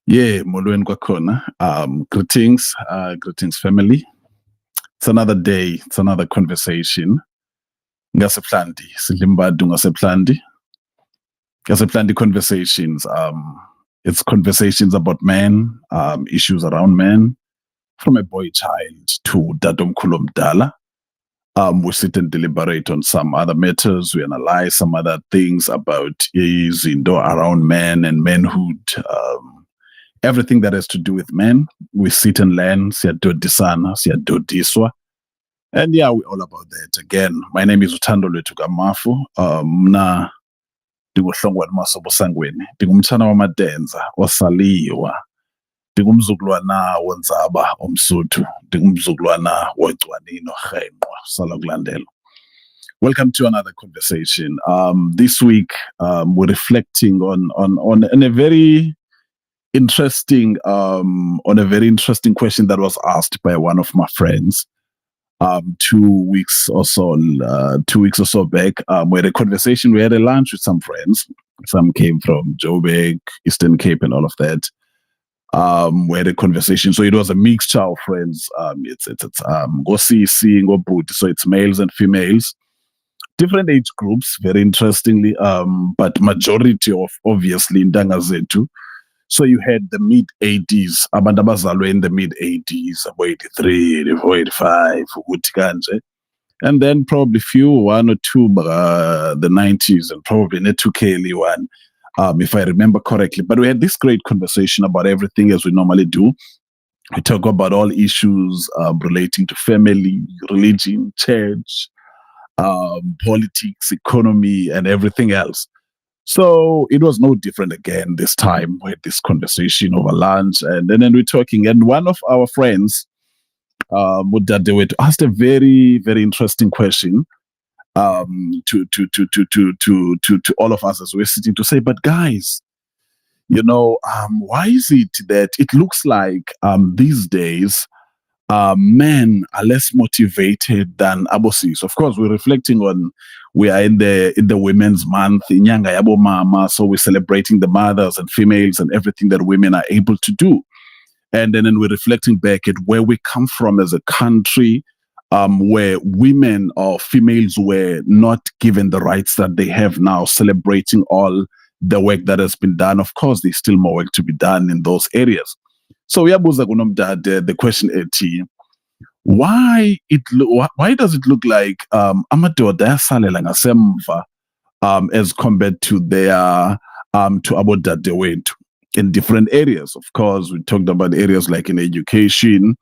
Yeah, molweni kwakhona. Greetings family. It's another day, it's another conversation. Ngasebuhlanti, Sidlimbadu Ngasebuhlanti. Ngasebuhlanti conversations. It's conversations about men, issues around men, from a boy child to Dadomkhulu Mdala. We sit and deliberate on some other matters. We analyze some other things about izinto around men and manhood. Everything that has to do with men, we sit and learn. Siyadodisana, siyadodiswa. And yeah, we're all about that. Again, my name is Uthando Lwethu Mna ndinguhlongwane masobo sangweni. Ndingumtshana wamadenza osaliwa. Ndingumzukulwana wonzaba omsuthu. Ndingumzukulwana wogcwanino rhenqwa sala kulandela. Welcome to another conversation. This week, we're reflecting on a very interesting question that was asked by one of my friends 2 weeks or so back. We had a conversation. We had a lunch with some friends. Some came from Joburg, Eastern Cape, and all of that. We had a conversation. So it was a mixture of friends. It's Ngosisi, Ngobhuti. So it's males and females, different age groups. Very interestingly, but majority of obviously Ndanga Zethu. So you had the mid-80s, abantu abazalwe in the mid-80s, 83, 84, 85, ukuthi kanje. And then probably one or two the 90s, and probably a 2K one, if I remember correctly. But we had this great conversation about everything as we normally do. We talk about all issues relating to family, religion, church, politics, economy, and everything else. So it was no different again this time. We had this conversation over lunch, and then we're talking. And one of our friends, Mudadewet, asked a very, very interesting question to all of us as we're sitting to say, but guys, why is it that it looks like these days men are less motivated than abosis? Of course, we're reflecting on, we are in the Women's Month, Inyanga Yabo Mama, so we're celebrating the mothers and females and everything that women are able to do. And then we're reflecting back at where we come from as a country, where women or females were not given the rights that they have now, celebrating all the work that has been done. Of course, there's still more work to be done in those areas. So the question is, why does it look like amadoda ayasalela ngasemva as compared to their to abodadewethu in different areas? Of course, we talked about areas like in education,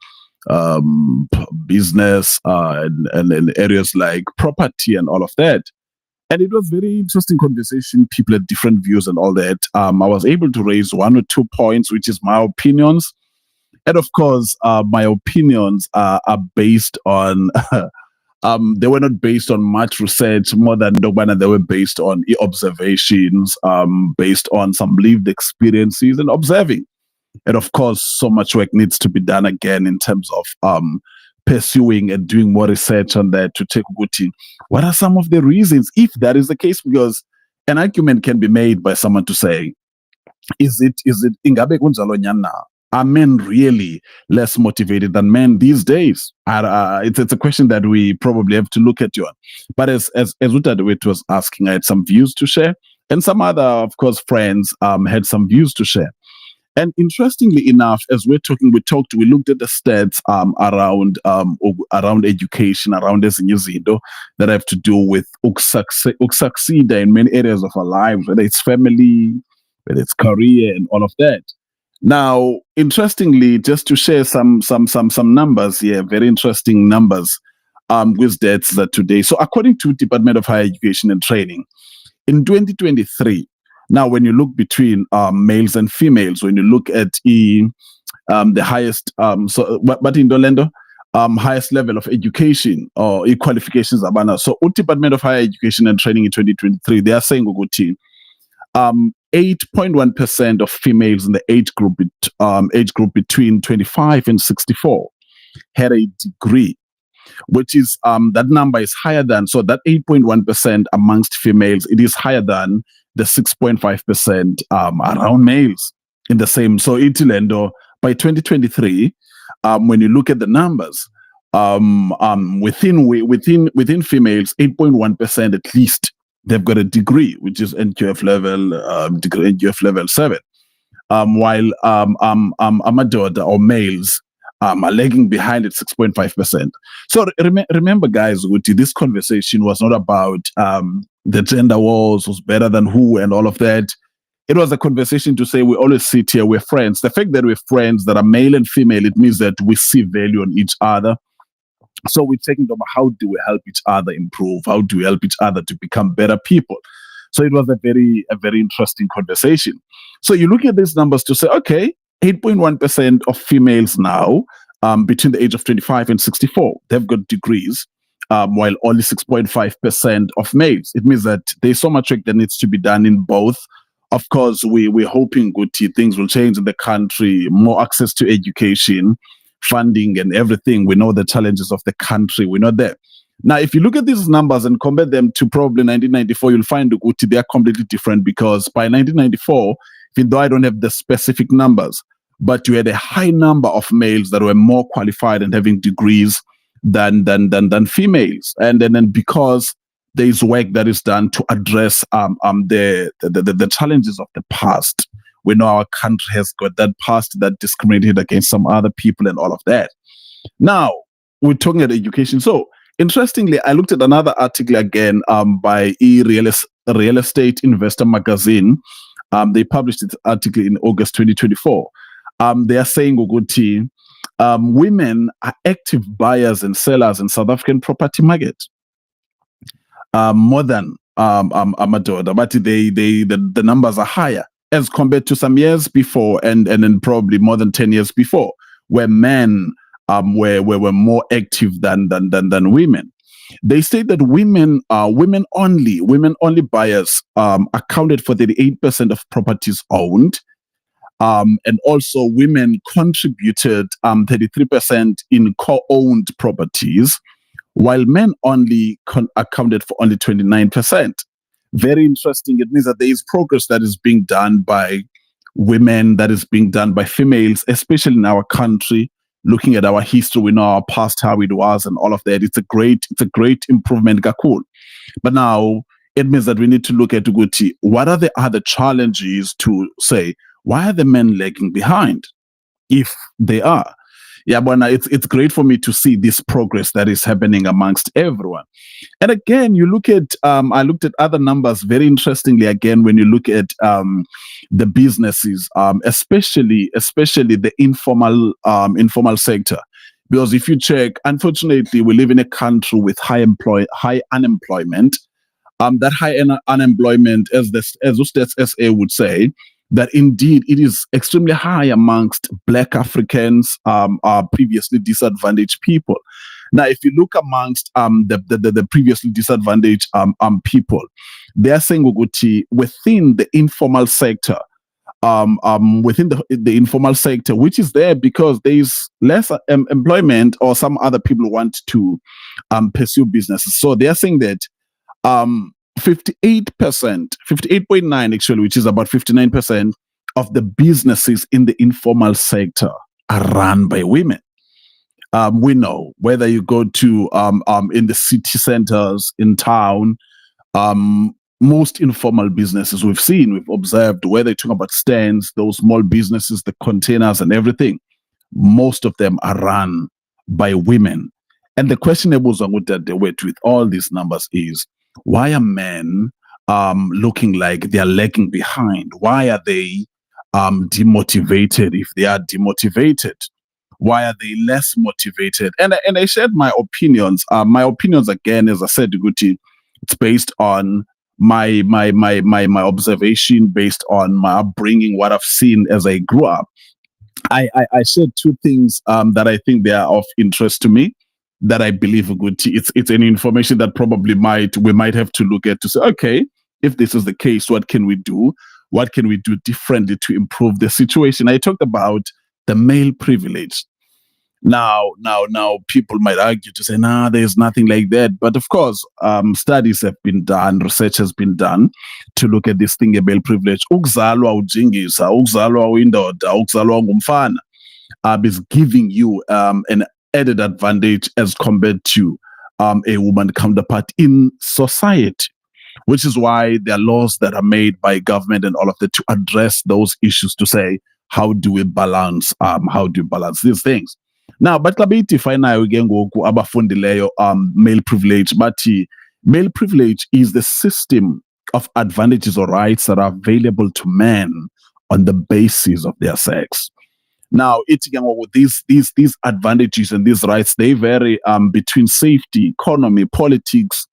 business, and areas like property and all of that. And it was very interesting conversation. People had different views and all that. I was able to raise 1 or 2 points, which is my opinions. And of course, my opinions are based on, they were not based on much research, more than Dogbana, they were based on observations, based on some lived experiences and observing. And of course, so much work needs to be done again in terms of pursuing and doing more research on that to take Guti. What are some of the reasons, if that is the case? Because an argument can be made by someone to say, is it ingabe kunjalo nyana? Are men really less motivated than men these days? It's a question that we probably have to look at, John. But as Utadewit was asking, I had some views to share, and some other, of course, friends had some views to share. And interestingly enough, as we looked at the stats around education, around ezinyizinto that have to do with succeed in many areas of our lives, whether it's family, whether it's career, and all of that. Now, interestingly, just to share some numbers here, very interesting numbers with that today. So according to Department of Higher Education and Training, in 2023, now when you look between males and females, when you look at the highest, but in Dolendo, highest level of education or qualifications, so Department of Higher Education and Training in 2023, they are saying 8.1% of females in the age group between 25 and 64 had a degree, which is that number is higher than, so that 8.1% amongst females, it is higher than the 6.5% around males. in the same. So Itilendo by 2023, when you look at the numbers, within females, 8.1% at least they've got a degree, which is NQF level degree, NQF level 7. While Amadoda or males are lagging behind at 6.5%. So remember, guys, this conversation was not about the gender wars, who's better than who, and all of that. It was a conversation to say we always sit here, we're friends. The fact that we're friends that are male and female, it means that we see value on each other. So we're taking about how do we help each other improve? How do we help each other to become better people? So it was a very interesting conversation. So you look at these numbers to say, okay, 8.1% of females now between the age of 25 and 64, they've got degrees, while only 6.5% of males. It means that there's so much work that needs to be done in both. Of course, we're hoping things will change in the country, more access to education, funding and everything. We know the challenges of the country. We know that. Now, if you look at these numbers and compare them to probably 1994, you'll find they are completely different, because by 1994, even though I don't have the specific numbers, but you had a high number of males that were more qualified and having degrees than females. And then because there's work that is done to address the challenges of the past. We know our country has got that past that discriminated against some other people and all of that. Now, we're talking about education. So, interestingly, I looked at another article again by Real Estate Investor Magazine. They published this article in August 2024. They are saying, Uguti, women are active buyers and sellers in South African property market. More than Amadoda, but the numbers are higher as compared to some years before, and then probably more than 10 years before, where men were more active than women. They state that women only buyers accounted for 38% of properties owned, and also women contributed 33% in co-owned properties, while men only accounted for only 29%. Very interesting. It means that there is progress that is being done by women, that is being done by females, especially in our country. Looking at our history, we know our past, how it was, and all of that. It's a great improvement, Gakul. But now it means that we need to look at Uguti. What are the other challenges to say? Why are the men lagging behind? If they are. Yeah, but it's great for me to see this progress that is happening amongst everyone. And again, you look at, I looked at other numbers very interestingly, again, when you look at the businesses, especially the informal sector. Because if you check, unfortunately, we live in a country with high unemployment. That high unemployment, as the Stats SA would say, that indeed it is extremely high amongst Black Africans, previously disadvantaged people. Now, if you look amongst the previously disadvantaged people, they are saying, Uguti, within the informal sector, within the informal sector, which is there because there is less employment, or some other people want to pursue businesses. So they are saying that 58%, 58.9 actually, which is about 59% of the businesses in the informal sector are run by women. We know whether you go to in the city centers, in town, most informal businesses we've observed, whether you're talking about stands, those small businesses, the containers and everything, most of them are run by women. And the question with all these numbers is, why are men looking like they are lagging behind? Why are they demotivated? If they are demotivated, why are they less motivated? And I shared my opinions. My opinions, again, as I said, Guti, it's based on my observation, based on my upbringing, what I've seen as I grew up. I shared two things that I think they are of interest to me, that I believe it's an information that probably we might have to look at to say, okay, if this is the case, what can we do? What can we do differently to improve the situation? I talked about the male privilege. Now, people might argue to say, nah, there's nothing like that. But of course, studies have been done, research has been done to look at this thing, a male privilege. Ukuzalwa ujingisa, ukuzalwa uyindoda, ukuzalwa ungumfana, is giving you an added advantage as compared to a woman counterpart in society, which is why there are laws that are made by government and all of that to address those issues, to say, how do we balance these things? Now, but labiti ifinayo ke ngoku abafundileyo male privilege, but male privilege is the system of advantages or rights that are available to men on the basis of their sex. Now, it's these advantages and these rights, they vary between safety, economy, politics,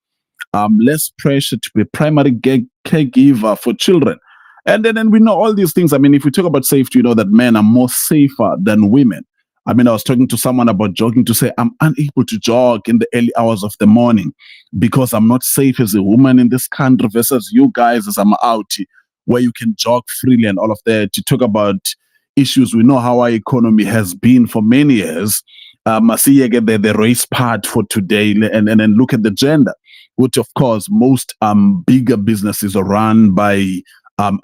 less pressure to be primary caregiver for children. And then we know all these things. I mean, if we talk about safety, you know that men are more safer than women. I mean, I was talking to someone about jogging to say, I'm unable to jog in the early hours of the morning because I'm not safe as a woman in this country versus you guys as I'm out where you can jog freely and all of that. To talk about issues, we know how our economy has been for many years. I see again the race part for today, and then look at the gender, which of course most bigger businesses are run by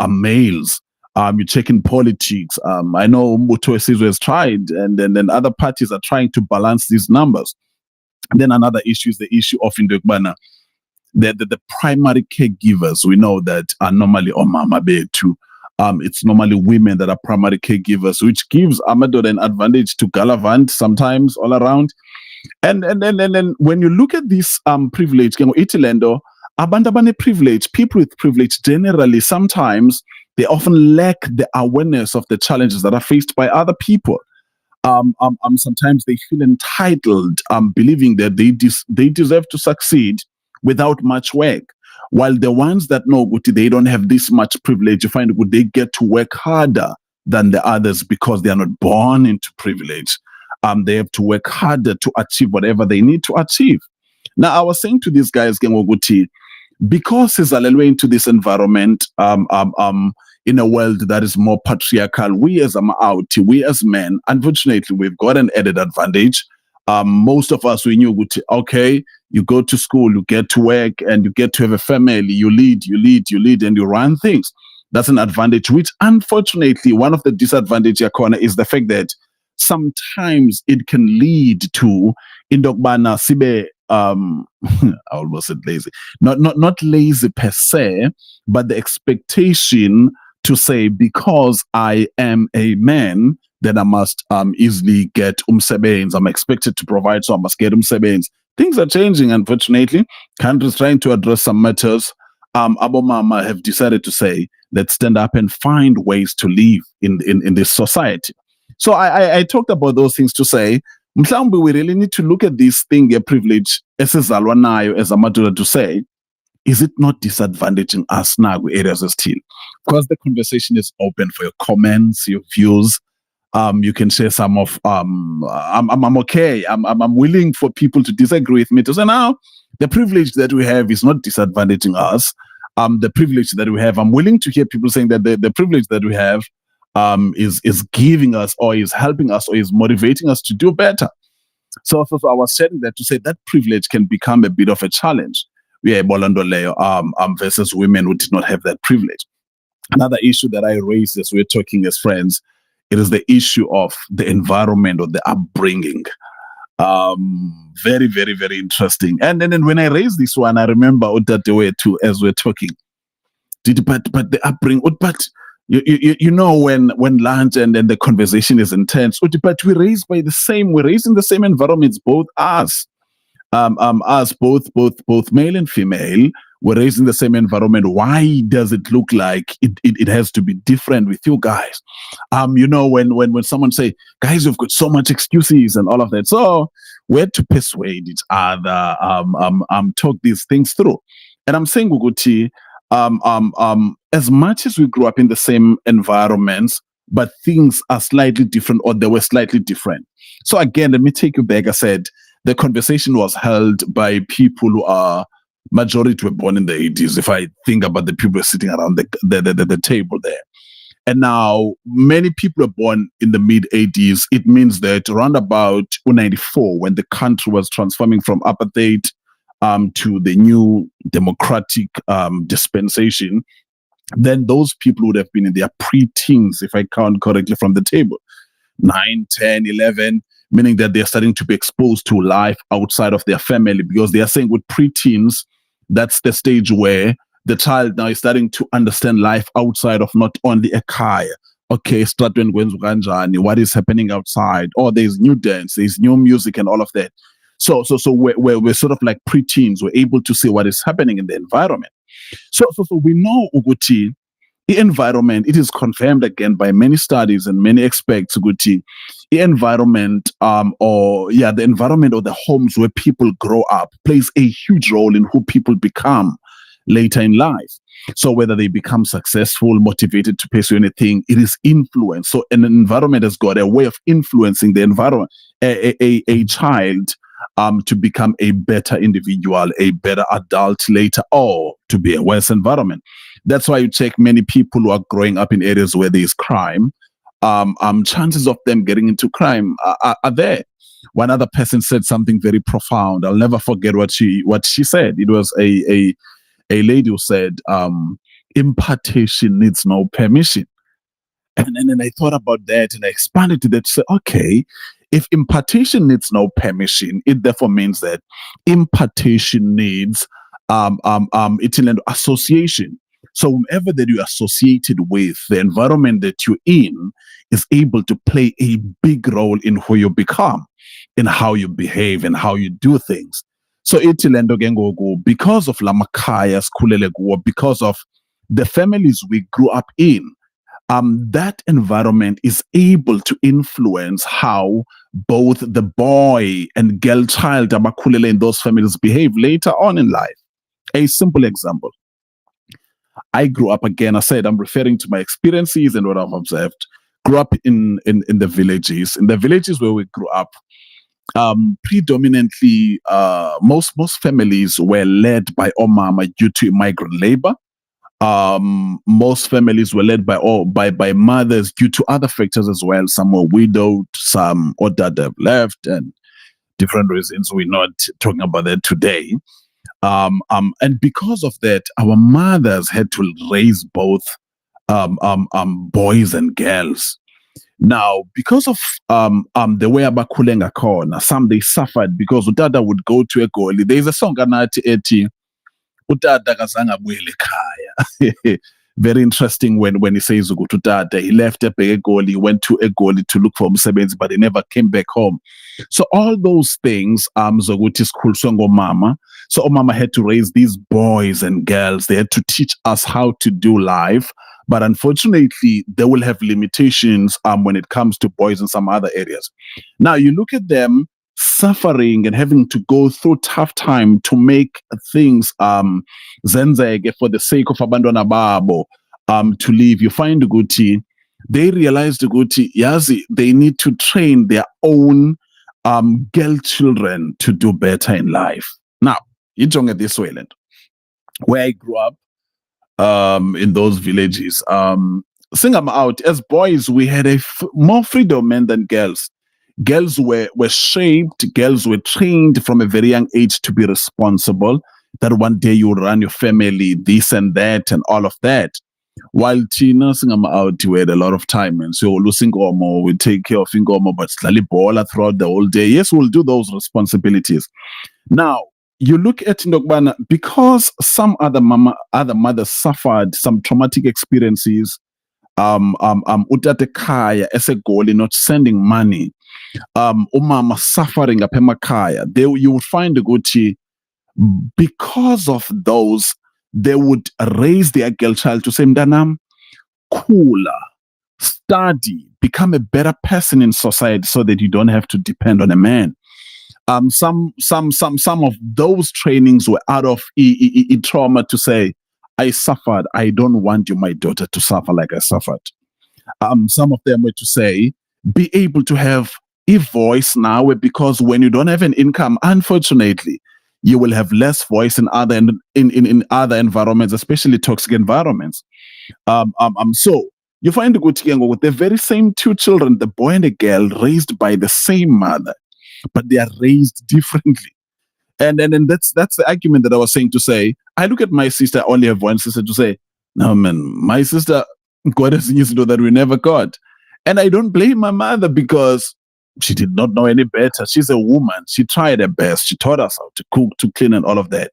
males. You check in politics. I know Muto Sizwe has tried, and then other parties are trying to balance these numbers. And then another issue is the issue of Indokbana. The primary caregivers, we know that are normally Omama Betu. It's normally women that are primary caregivers, which gives Amador an advantage to Galavant sometimes all around. And then when you look at this privilege, Itilendo, abandabane privilege, people with privilege generally sometimes they often lack the awareness of the challenges that are faced by other people. Sometimes they feel entitled, believing that they deserve to succeed without much work. While the ones that know they don't have this much privilege, you find they get to work harder than the others because they are not born into privilege. They have to work harder to achieve whatever they need to achieve. Now, I was saying to these guys, because he's into this environment, in a world that is more patriarchal, we as men, unfortunately, we've got an added advantage. Most of us, we knew, okay, you go to school, you get to work, and you get to have a family, you lead, and you run things. That's an advantage, which unfortunately, one of the disadvantages is the fact that sometimes it can lead to Indokbana Sibe, I almost said lazy. Not lazy per se, but the expectation to say, because I am a man, then I must easily get umsebenzi. I'm expected to provide, so I must get umsebenzi. Things are changing, unfortunately. Countries trying to address some matters. Abomama have decided to say, let's stand up and find ways to live in this society. So I talked about those things to say, mhlawumbe we really need to look at this thing, a privilege, esizalwa nayo as amadoda, to say, is it not disadvantaging us now with areas of still? Because the conversation is open for your comments, your views. You can share some of I'm okay. I'm willing for people to disagree with me to say, now the privilege that we have is not disadvantaging us. The privilege that we have, I'm willing to hear people saying that the privilege that we have is giving us, or is helping us, or is motivating us to do better. So I was saying that to say that privilege can become a bit of a challenge. Yeah, versus women who did not have that privilege. Another issue that I raised as we're talking as friends, it is the issue of the environment or the upbringing. Very, very, very interesting. And then when I raised this one, I remember that the way too, as we're talking, but the upbringing, but you know, when lunch and then the conversation is intense, but we're raised in the same environments, both us. Us both male and female were raised in the same environment. Why does it look like it has to be different with you guys? You know, when someone say, guys, you've got so much excuses and all of that. So we had to persuade each other, talk these things through. And I'm saying, Guguti, as much as we grew up in the same environments, but things are slightly different, or they were slightly different. So again, let me take you back. I said, the conversation was held by people who are majority were born in the 80s. If I think about the people sitting around the table there, And now many people were born in the mid 80s. It means that around about 94, when the country was transforming from apartheid to the new democratic dispensation, then those people would have been in their pre-teens, if I count correctly from the table. 9, 10, 11, meaning that they're starting to be exposed to life outside of their family, because they are saying with preteens, that's the stage where the child now is starting to understand life outside of not only a kaya. Okay, what is happening outside? Oh, there's new dance, there's new music, and all of that. So we're sort of like preteens. We're able to see what is happening in the environment. So we know Uguti, the environment, it is confirmed again by many studies and many experts, Uguti, the environment, the environment or the homes where people grow up plays a huge role in who people become later in life. So whether they become successful, motivated to pursue anything, it is influence. So an environment has got a way of influencing the environment, a child to become a better individual, a better adult later, or to be a worse environment. That's why you check many people who are growing up in areas where there is crime. Chances of them getting into crime are there. One other person said something very profound. I'll never forget what she said. It was a lady who said, impartation needs no permission. And then I thought about that and I expanded to that to say, okay, if impartation needs no permission, it therefore means that impartation needs it's an association. So whomever that you're associated with, the environment that you're in is able to play a big role in who you become, in how you behave and how you do things. So itilendo gengogo, because of Lamakaya Skulele, because of the families we grew up in, that environment is able to influence how both the boy and girl child abakulele in those families behave later on in life. A simple example. I grew up, again, I said I'm referring to my experiences and what I've observed. Grew up in the villages. In the villages where we grew up, predominantly most families were led by Omama due to migrant labor. Most families were led by mothers due to other factors as well. Some were widowed, some or that have left, and different reasons. We're not talking about that today. And because of that, our mothers had to raise both boys and girls. Now, because of the way abakulenga khona, some they suffered because Utata would go to a goalie. There's a song anathi ethi Utata kazange abuyele ekhaya. Very interesting when he says Utata, he left a big goalie, went to a goalie to look for umsebenzi, but he never came back home. So all those things, Zoguti school songo mama. So mama had to raise these boys and girls. They had to teach us how to do life. But unfortunately, they will have limitations when it comes to boys in some other areas. Now, you look at them suffering and having to go through tough time to make things zenzege for the sake of abandona babo to live. You find Guti, they realized Guti, yazi, they need to train their own girl children to do better in life. Now, you don't get this way, land. Where I grew up, in those villages, sing them out. As boys, we had more freedom men than girls. Girls were shaped, girls were trained from a very young age to be responsible, that one day you will run your family, this and that, and all of that. While Tina sing them out, we had a lot of time, and so losing Omo, we take care of Ingomo, but slowly baller throughout the whole day. Yes, we'll do those responsibilities. Now, you look at Ndokbana, because some other mothers suffered some traumatic experiences, utate kaya as a goal in not sending money, umama suffering up emakaya, you would find the Gucci, because of those, they would raise their girl child to say, Mdanam, cooler, study, become a better person in society so that you don't have to depend on a man. Some of those trainings were out of trauma to say, I suffered. I don't want you, my daughter, to suffer like I suffered. Some of them were to say, be able to have a voice now, because when you don't have an income, unfortunately, you will have less voice in other in other environments, especially toxic environments. So You find the very same two children, the boy and the girl, raised by the same mother, but they are raised differently. And that's the argument that I was saying to say, I look at my sister, I only have one sister, to say, no man, my sister got us used to know that we never got. And I don't blame my mother because she did not know any better. She's a woman. She tried her best. She taught us how to cook, to clean, and all of that.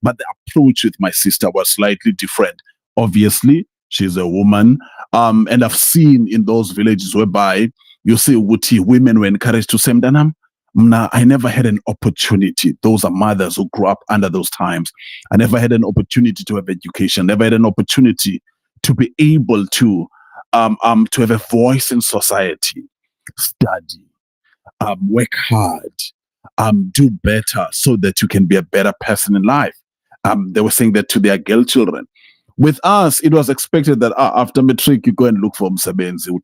But the approach with my sister was slightly different. Obviously, she's a woman. And I've seen in those villages whereby you see women were encouraged to say, Mdanam, I never had an opportunity. Those are mothers who grew up under those times. I never had an opportunity to have education, never had an opportunity to be able to have a voice in society, study, work hard, do better so that you can be a better person in life. They were saying that to their girl children. With us, it was expected that after matric, you go and look for umsebenzi. You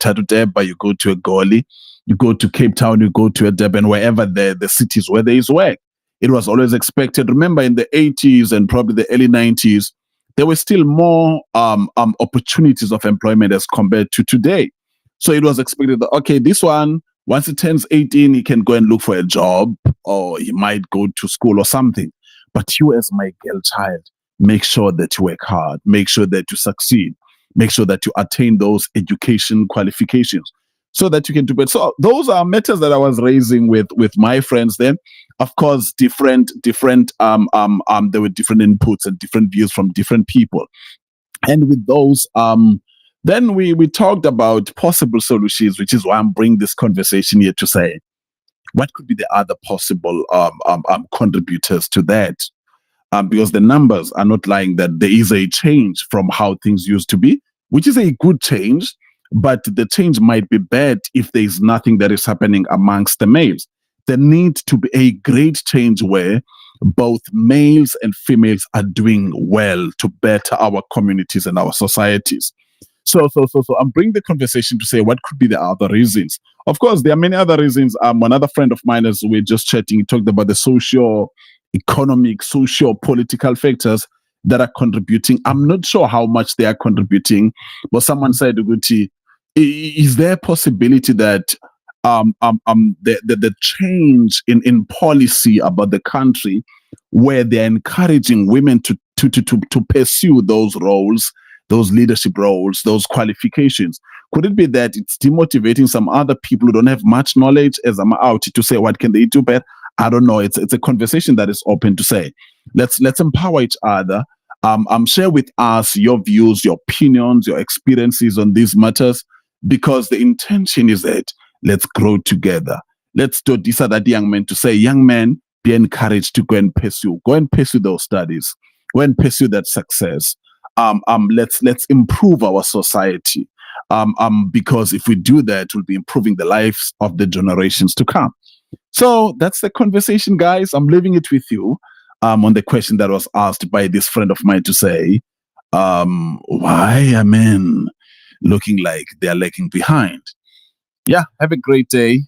go to a Goli, you go to Cape Town, you go to a Durban, wherever the cities where there is work. It was always expected. Remember, in the 80s and probably the early 90s, there were still more opportunities of employment as compared to today. So it was expected that, okay, this one, once he turns 18, he can go and look for a job, or he might go to school or something. But you, as my girl child, make sure that you work hard, make sure that you succeed, make sure that you attain those education qualifications so that you can do better. So those are matters that I was raising with my friends then. Of course, different there were different inputs and different views from different people. And with those, then we talked about possible solutions, which is why I'm bringing this conversation here to say, what could be the other possible contributors to that? Because the numbers are not lying that there is a change from how things used to be, which is a good change, but the change might be bad if there is nothing that is happening amongst the males. There needs to be a great change where both males and females are doing well to better our communities and our societies. So I'm bringing the conversation to say what could be the other reasons. Of course, there are many other reasons. Another friend of mine, as we're just chatting, he talked about the socio-economic, socio-political factors that are contributing. I'm not sure how much they are contributing, but someone said, Uguti, is there a possibility that the change in policy about the country, where they're encouraging women to pursue those roles, those leadership roles, those qualifications, could it be that it's demotivating some other people who don't have much knowledge as I'm out to say what can they do better? I don't know. It's a conversation that is open to say, let's empower each other. Share with us your views, your opinions, your experiences on these matters, because the intention is that let's grow together. Let's do this or that young men to say, young men, be encouraged to go and pursue those studies, go and pursue that success. Let's improve our society. Because if we do that, we'll be improving the lives of the generations to come. So that's the conversation, guys. I'm leaving it with you on the question that was asked by this friend of mine to say, why are men looking like they're lagging behind? Yeah, have a great day.